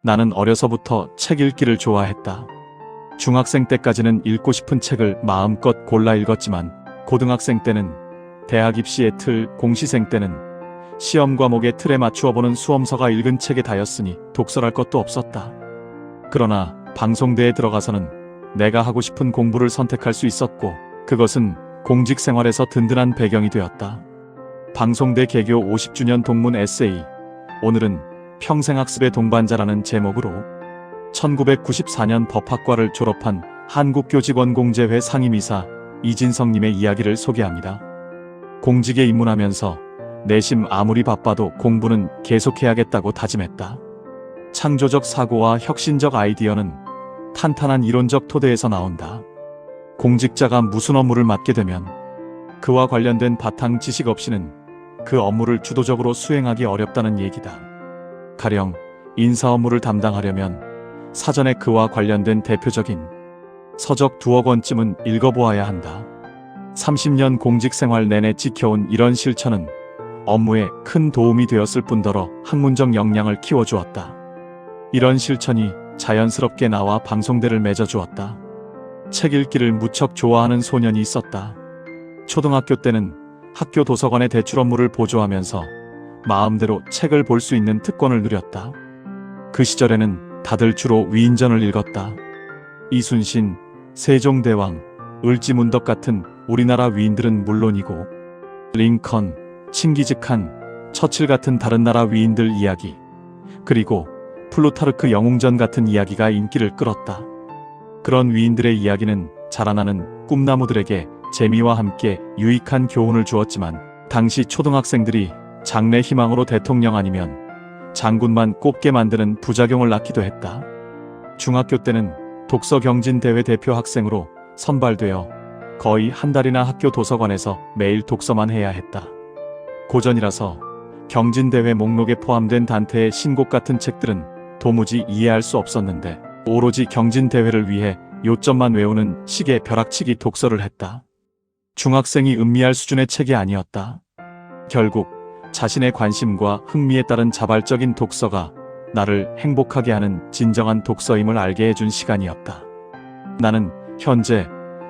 나는 어려서부터 책 읽기를 좋아했다. 중학생 때까지는 읽고 싶은 책을 마음껏 골라 읽었지만 고등학생 때는 대학 입시의 틀, 공시생 때는 시험 과목의 틀에 맞추어 보는 수험서가 읽은 책에 다였으니 독설할 것도 없었다. 그러나 방송대에 들어가서는 내가 하고 싶은 공부를 선택할 수 있었고 그것은 공직 생활에서 든든한 배경이 되었다. 방송대 개교 50주년 동문 에세이, 오늘은 평생학습의 동반자라는 제목으로 1994년 법학과를 졸업한 한국교직원공제회 상임이사 이진성님의 이야기를 소개합니다. 공직에 입문하면서 내심 아무리 바빠도 공부는 계속해야겠다고 다짐했다. 창조적 사고와 혁신적 아이디어는 탄탄한 이론적 토대에서 나온다. 공직자가 무슨 업무를 맡게 되면 그와 관련된 바탕 지식 없이는 그 업무를 주도적으로 수행하기 어렵다는 얘기다. 가령 인사 업무를 담당하려면 사전에 그와 관련된 대표적인 서적 2억 원쯤은 읽어보아야 한다. 30년 공직 생활 내내 지켜온 이런 실천은 업무에 큰 도움이 되었을 뿐더러 학문적 역량을 키워주었다. 이런 실천이 자연스럽게 나와 방송대를 맺어주었다. 책 읽기를 무척 좋아하는 소년이 있었다. 초등학교 때는 학교 도서관의 대출 업무를 보조하면서 마음대로 책을 볼 수 있는 특권을 누렸다. 그 시절에는 다들 주로 위인전을 읽었다. 이순신, 세종대왕, 을지문덕 같은 우리나라 위인들은 물론이고 링컨, 칭기즈칸, 처칠 같은 다른 나라 위인들 이야기, 그리고 플루타르크 영웅전 같은 이야기가 인기를 끌었다. 그런 위인들의 이야기는 자라나는 꿈나무들에게 재미와 함께 유익한 교훈을 주었지만 당시 초등학생들이 장래 희망으로 대통령 아니면 장군만 꼽게 만드는 부작용을 낳기도 했다. 중학교 때는 독서 경진 대회 대표 학생으로 선발되어 거의 한 달이나 학교 도서관에서 매일 독서만 해야 했다. 고전이라서 경진대회 목록에 포함된 단테의 신곡 같은 책들은 도무지 이해할 수 없었는데 오로지 경진대회를 위해 요점만 외우는 식의 벼락치기 독서를 했다. 중학생이 음미할 수준의 책이 아니었다. 결국 자신의 관심과 흥미에 따른 자발적인 독서가 나를 행복하게 하는 진정한 독서임을 알게 해준 시간이었다. 나는 현재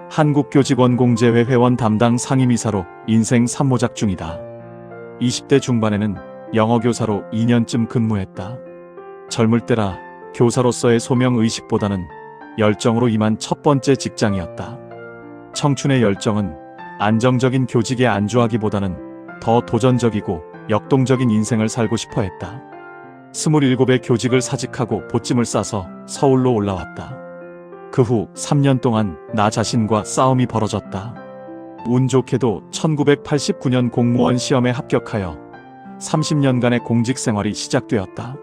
한국교직원공제회 회원 담당 상임이사로 인생 3모작 중이다. 20대 중반에는 영어교사로 2년쯤 근무했다. 젊을 때라 교사로서의 소명의식보다는 열정으로 임한 첫 번째 직장이었다. 청춘의 열정은 안정적인 교직에 안주하기보다는 더 도전적이고 역동적인 인생을 살고 싶어 했다. 27의 교직을 사직하고 보찜을 싸서 서울로 올라왔다. 그 후 3년 동안 나 자신과 싸움이 벌어졌다. 운 좋게도 1989년 공무원 시험에 합격하여 30년간의 공직 생활이 시작되었다.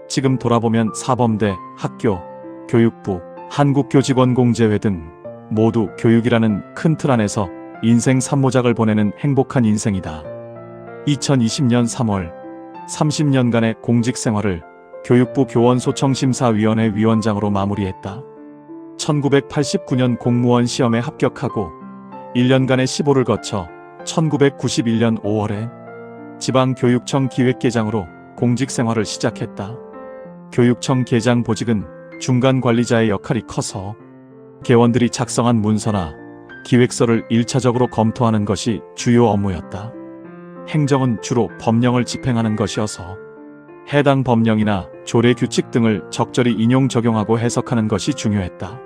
지금 돌아보면 사범대, 학교, 교육부, 한국교직원공제회 등 모두 교육이라는 큰 틀 안에서 인생 3모작을 보내는 행복한 인생이다. 2020년 3월 30년간의 공직 생활을 교육부 교원소청심사위원회 위원장으로 마무리했다. 1989년 공무원 시험에 합격하고 1년간의 시보를 거쳐 1991년 5월에 지방교육청 기획계장으로 공직 생활을 시작했다. 교육청 계장 보직은 중간 관리자의 역할이 커서 개원들이 작성한 문서나 기획서를 1차적으로 검토하는 것이 주요 업무였다. 행정은 주로 법령을 집행하는 것이어서 해당 법령이나 조례 규칙 등을 적절히 인용 적용하고 해석하는 것이 중요했다.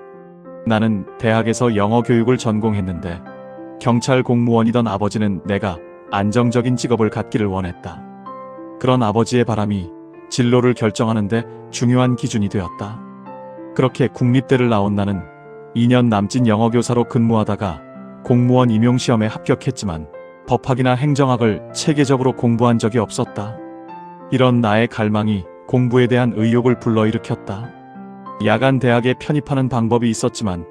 나는 대학에서 영어 교육을 전공했는데 경찰 공무원이던 아버지는 내가 안정적인 직업을 갖기를 원했다. 그런 아버지의 바람이 진로를 결정하는데 중요한 기준이 되었다. 그렇게 국립대를 나온 나는 2년 남짓 영어교사로 근무하다가 공무원 임용시험에 합격했지만 법학이나 행정학을 체계적으로 공부한 적이 없었다. 이런 나의 갈망이 공부에 대한 의욕을 불러일으켰다. 야간 대학에 편입하는 방법이 있었지만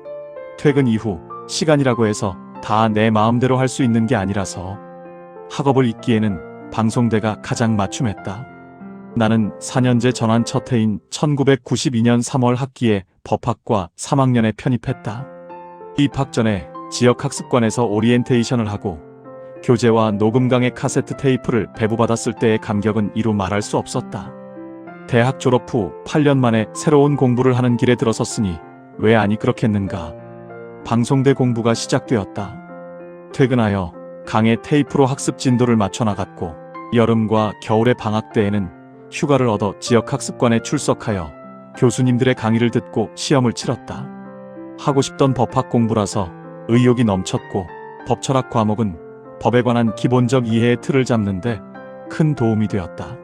퇴근 이후 시간이라고 해서 다 내 마음대로 할 수 있는 게 아니라서 학업을 잇기에는 방송대가 가장 맞춤했다. 나는 4년제 전환 첫 해인 1992년 3월 학기에 법학과 3학년에 편입했다. 입학 전에 지역학습관에서 오리엔테이션을 하고 교재와 녹음 강의 카세트 테이프를 배부받았을 때의 감격은 이루 말할 수 없었다. 대학 졸업 후 8년 만에 새로운 공부를 하는 길에 들어섰으니 왜 아니 그렇겠는가. 방송대 공부가 시작되었다. 퇴근하여 강의 테이프로 학습 진도를 맞춰 나갔고 여름과 겨울의 방학 때에는 휴가를 얻어 지역학습관에 출석하여 교수님들의 강의를 듣고 시험을 치렀다. 하고 싶던 법학 공부라서 의욕이 넘쳤고 법철학 과목은 법에 관한 기본적 이해의 틀을 잡는데 큰 도움이 되었다.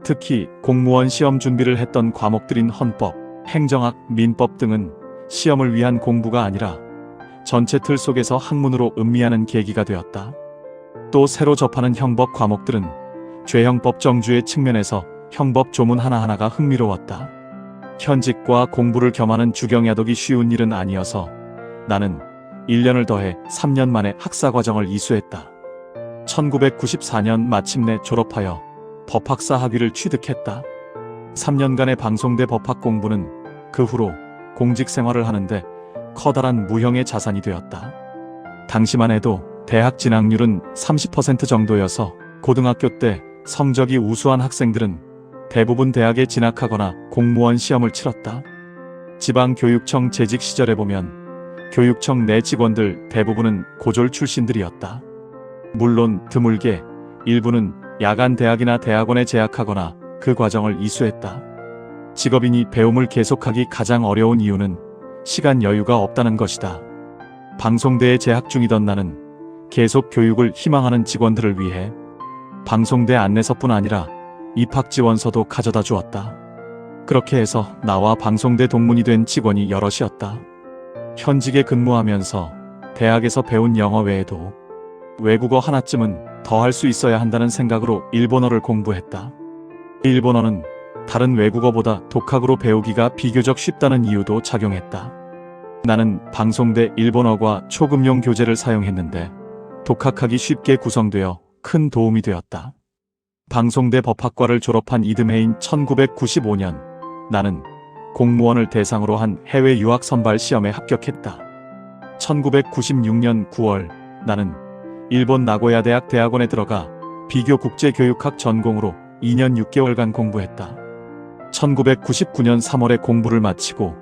특히 공무원 시험 준비를 했던 과목들인 헌법, 행정학, 민법 등은 시험을 위한 공부가 아니라 전체 틀 속에서 학문으로 음미하는 계기가 되었다. 또 새로 접하는 형법 과목들은 죄형법 정주의 측면에서 형법 조문 하나하나가 흥미로웠다. 현직과 공부를 겸하는 주경야독이 쉬운 일은 아니어서 나는 1년을 더해 3년 만에 학사과정을 이수했다. 1994년 마침내 졸업하여 법학사 학위를 취득했다. 3년간의 방송대 법학 공부는 그 후로 공직 생활을 하는데 커다란 무형의 자산이 되었다. 당시만 해도 대학 진학률은 30% 정도여서 고등학교 때 성적이 우수한 학생들은 대부분 대학에 진학하거나 공무원 시험을 치렀다. 지방교육청 재직 시절에 보면 교육청 내 직원들 대부분은 고졸 출신들이었다. 물론 드물게 일부는 야간 대학이나 대학원에 재학하거나 그 과정을 이수했다. 직업인이 배움을 계속하기 가장 어려운 이유는 시간 여유가 없다는 것이다. 방송대에 재학 중이던 나는 계속 교육을 희망하는 직원들을 위해 방송대 안내서뿐 아니라 입학지원서도 가져다 주었다. 그렇게 해서 나와 방송대 동문이 된 직원이 여럿이었다. 현직에 근무하면서 대학에서 배운 영어 외에도 외국어 하나쯤은 더 할 수 있어야 한다는 생각으로 일본어를 공부했다. 일본어는 다른 외국어보다 독학으로 배우기가 비교적 쉽다는 이유도 작용했다. 나는 방송대 일본어과 초급용 교재를 사용했는데 독학하기 쉽게 구성되어 큰 도움이 되었다. 방송대 법학과를 졸업한 이듬해인 1995년 나는 공무원을 대상으로 한 해외 유학 선발 시험에 합격했다. 1996년 9월 나는 일본 나고야 대학 대학원에 들어가 비교 국제교육학 전공으로 2년 6개월간 공부했다. 1999년 3월에 공부를 마치고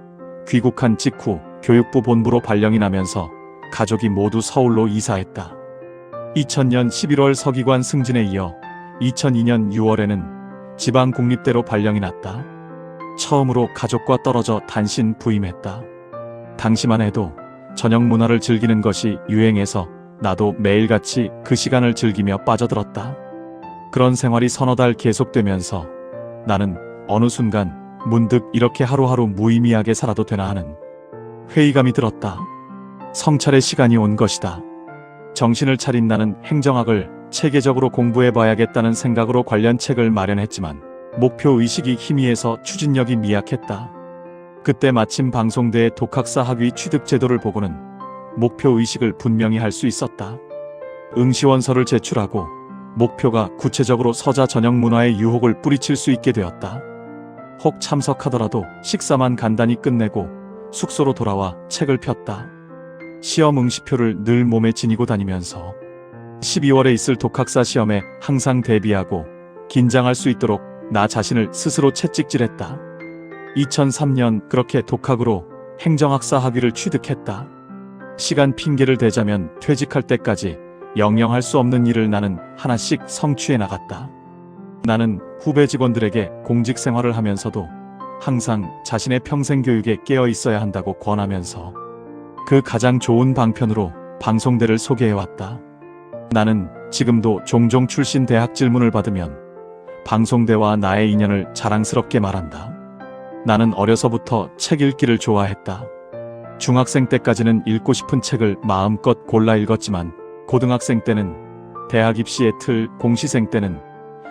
귀국한 직후 교육부 본부로 발령이 나면서 가족이 모두 서울로 이사했다. 2000년 11월 서기관 승진에 이어 2002년 6월에는 지방국립대로 발령이 났다. 처음으로 가족과 떨어져 단신 부임했다. 당시만 해도 저녁 문화를 즐기는 것이 유행해서 나도 매일같이 그 시간을 즐기며 빠져들었다. 그런 생활이 서너 달 계속되면서 나는 어느 순간 문득 이렇게 하루하루 무의미하게 살아도 되나 하는 회의감이 들었다. 성찰의 시간이 온 것이다. 정신을 차린 나는 행정학을 체계적으로 공부해봐야겠다는 생각으로 관련 책을 마련했지만 목표의식이 희미해서 추진력이 미약했다. 그때 마침 방송대의 독학사 학위 취득 제도를 보고는 목표의식을 분명히 할 수 있었다. 응시원서를 제출하고 목표가 구체적으로 서자 전형 문화의 유혹을 뿌리칠 수 있게 되었다. 혹 참석하더라도 식사만 간단히 끝내고 숙소로 돌아와 책을 폈다. 시험 응시표를 늘 몸에 지니고 다니면서 12월에 있을 독학사 시험에 항상 대비하고 긴장할 수 있도록 나 자신을 스스로 채찍질했다. 2003년 그렇게 독학으로 행정학사 학위를 취득했다. 시간 핑계를 대자면 퇴직할 때까지 영영 할 수 없는 일을 나는 하나씩 성취해 나갔다. 나는 후배 직원들에게 공직 생활을 하면서도 항상 자신의 평생 교육에 깨어 있어야 한다고 권하면서 그 가장 좋은 방편으로 방송대를 소개해왔다. 나는 지금도 종종 출신 대학 질문을 받으면 방송대와 나의 인연을 자랑스럽게 말한다. 나는 어려서부터 책 읽기를 좋아했다. 중학생 때까지는 읽고 싶은 책을 마음껏 골라 읽었지만 고등학생 때는 대학 입시의 틀, 공시생 때는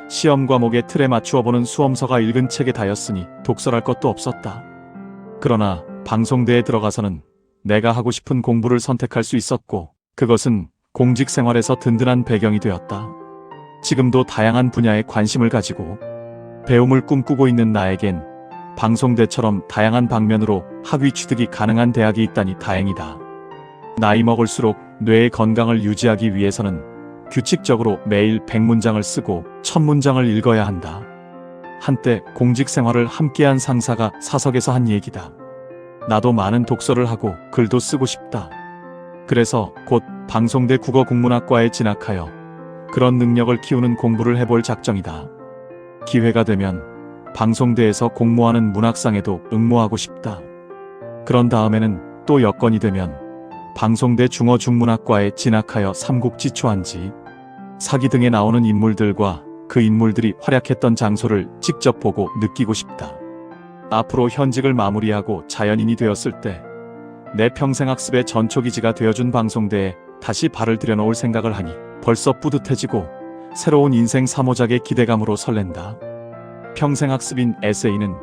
시험 과목의 틀에 맞추어 보는 수험서가 읽은 책에 다였으니 독설할 것도 없었다. 그러나 방송대에 들어가서는 내가 하고 싶은 공부를 선택할 수 있었고 그것은 공직 생활에서 든든한 배경이 되었다. 지금도 다양한 분야에 관심을 가지고 배움을 꿈꾸고 있는 나에겐 방송대처럼 다양한 방면으로 학위 취득이 가능한 대학이 있다니 다행이다. 나이 먹을수록 뇌의 건강을 유지하기 위해서는 규칙적으로 매일 100문장을 쓰고 1000문장을 읽어야 한다. 한때 공직 생활을 함께한 상사가 사석에서 한 얘기다. 나도 많은 독서를 하고 글도 쓰고 싶다. 그래서 곧 방송대 국어국문학과에 진학하여 그런 능력을 키우는 공부를 해볼 작정이다. 기회가 되면 방송대에서 공모하는 문학상에도 응모하고 싶다. 그런 다음에는 또 여건이 되면 방송대 중어중문학과에 진학하여 삼국지초한지, 사기 등에 나오는 인물들과 그 인물들이 활약했던 장소를 직접 보고 느끼고 싶다. 앞으로 현직을 마무리하고 자연인이 되었을 때 내 평생학습의 전초기지가 되어준 방송대에 다시 발을 들여놓을 생각을 하니 벌써 뿌듯해지고 새로운 인생 3호작의 기대감으로 설렌다. 평생학습인 에세이는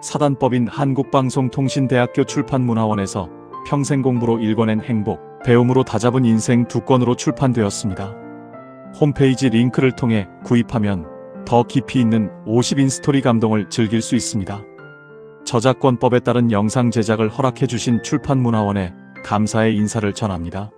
사단법인 한국방송통신대학교 출판문화원에서 평생공부로 일궈낸 행복, 배움으로 다잡은 인생 2권으로 출판되었습니다. 홈페이지 링크를 통해 구입하면 더 깊이 있는 50인 스토리 감동을 즐길 수 있습니다. 저작권법에 따른 영상 제작을 허락해 주신 출판문화원에 감사의 인사를 전합니다.